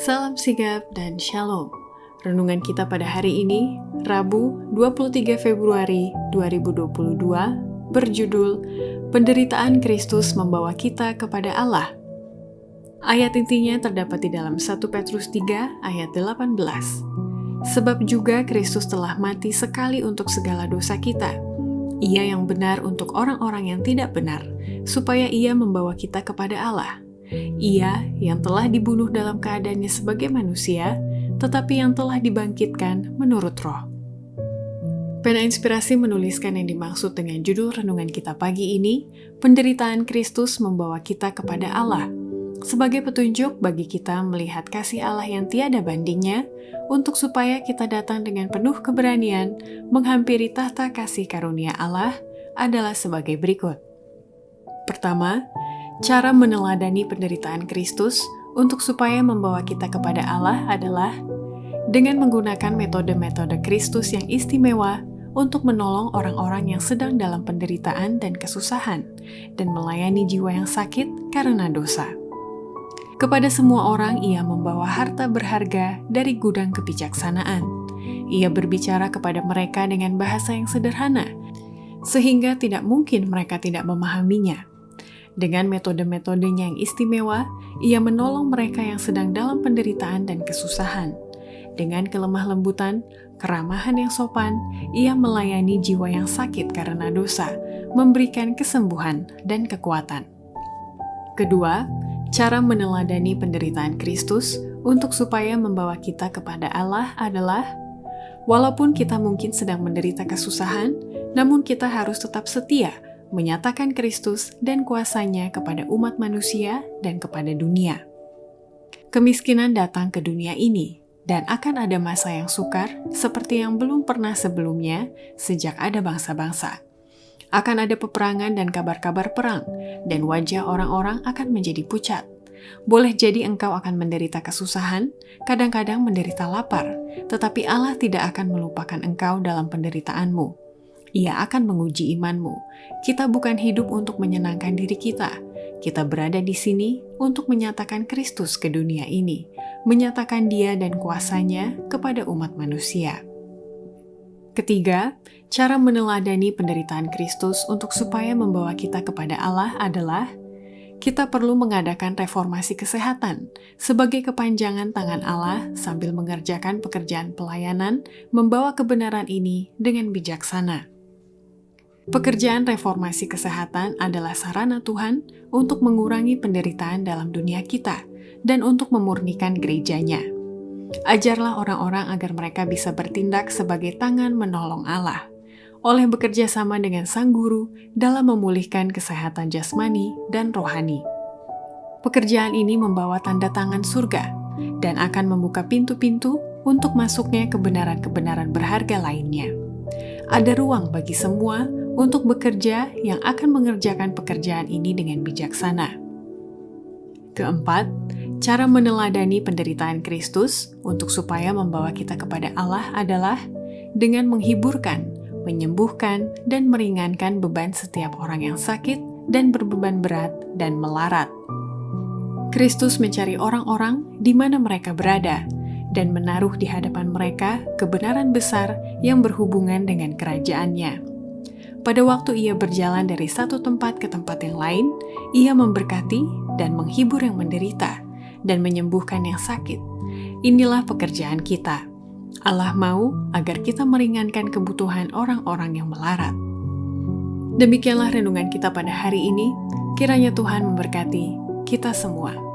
Salam sigap dan shalom. Renungan kita pada hari ini, Rabu 23 Februari 2022, berjudul Penderitaan Kristus Membawa Kita kepada Allah. Ayat intinya terdapat di dalam 1 Petrus 3 ayat 18. Sebab juga Kristus telah mati sekali untuk segala dosa kita. Ia yang benar untuk orang-orang yang tidak benar, supaya ia membawa kita kepada Allah. Ia yang telah dibunuh dalam keadaannya sebagai manusia, tetapi yang telah dibangkitkan menurut roh. Pena Inspirasi menuliskan yang dimaksud dengan judul renungan kita pagi ini, Penderitaan Kristus Membawa Kita kepada Allah, sebagai petunjuk bagi kita melihat kasih Allah yang tiada bandingnya, untuk supaya kita datang dengan penuh keberanian menghampiri tahta kasih karunia Allah adalah sebagai berikut. Pertama, cara meneladani penderitaan Kristus untuk supaya membawa kita kepada Allah adalah dengan menggunakan metode-metode Kristus yang istimewa untuk menolong orang-orang yang sedang dalam penderitaan dan kesusahan, dan melayani jiwa yang sakit karena dosa. Kepada semua orang ia membawa harta berharga dari gudang kebijaksanaan. Ia berbicara kepada mereka dengan bahasa yang sederhana, sehingga tidak mungkin mereka tidak memahaminya. Dengan metode-metodenya yang istimewa, ia menolong mereka yang sedang dalam penderitaan dan kesusahan. Dengan kelemah lembutan, keramahan yang sopan, ia melayani jiwa yang sakit karena dosa, memberikan kesembuhan dan kekuatan. Kedua, cara meneladani penderitaan Kristus untuk supaya membawa kita kepada Allah adalah, walaupun kita mungkin sedang menderita kesusahan, namun kita harus tetap setia menyatakan Kristus dan kuasanya kepada umat manusia dan kepada dunia. Kemiskinan datang ke dunia ini, dan akan ada masa yang sukar seperti yang belum pernah sebelumnya sejak ada bangsa-bangsa. Akan ada peperangan dan kabar-kabar perang, dan wajah orang-orang akan menjadi pucat. Boleh jadi engkau akan menderita kesusahan, kadang-kadang menderita lapar, tetapi Allah tidak akan melupakan engkau dalam penderitaanmu. Ia akan menguji imanmu. Kita bukan hidup untuk menyenangkan diri kita. Kita berada di sini untuk menyatakan Kristus ke dunia ini, menyatakan Dia dan kuasanya kepada umat manusia. Ketiga, cara meneladani penderitaan Kristus untuk supaya membawa kita kepada Allah adalah kita perlu mengadakan reformasi kesehatan sebagai kepanjangan tangan Allah sambil mengerjakan pekerjaan pelayanan, membawa kebenaran ini dengan bijaksana. Pekerjaan reformasi kesehatan adalah sarana Tuhan untuk mengurangi penderitaan dalam dunia kita dan untuk memurnikan gerejanya. Ajarlah orang-orang agar mereka bisa bertindak sebagai tangan menolong Allah, oleh bekerja sama dengan Sang Guru dalam memulihkan kesehatan jasmani dan rohani. Pekerjaan ini membawa tanda tangan surga dan akan membuka pintu-pintu untuk masuknya kebenaran-kebenaran berharga lainnya. Ada ruang bagi semua untuk bekerja yang akan mengerjakan pekerjaan ini dengan bijaksana. Keempat, cara meneladani penderitaan Kristus untuk supaya membawa kita kepada Allah adalah dengan menghiburkan, menyembuhkan, dan meringankan beban setiap orang yang sakit dan berbeban berat dan melarat. Kristus mencari orang-orang di mana mereka berada dan menaruh di hadapan mereka kebenaran besar yang berhubungan dengan kerajaannya. Pada waktu ia berjalan dari satu tempat ke tempat yang lain, ia memberkati dan menghibur yang menderita dan menyembuhkan yang sakit. Inilah pekerjaan kita. Allah mau agar kita meringankan kebutuhan orang-orang yang melarat. Demikianlah renungan kita pada hari ini. Kiranya Tuhan memberkati kita semua.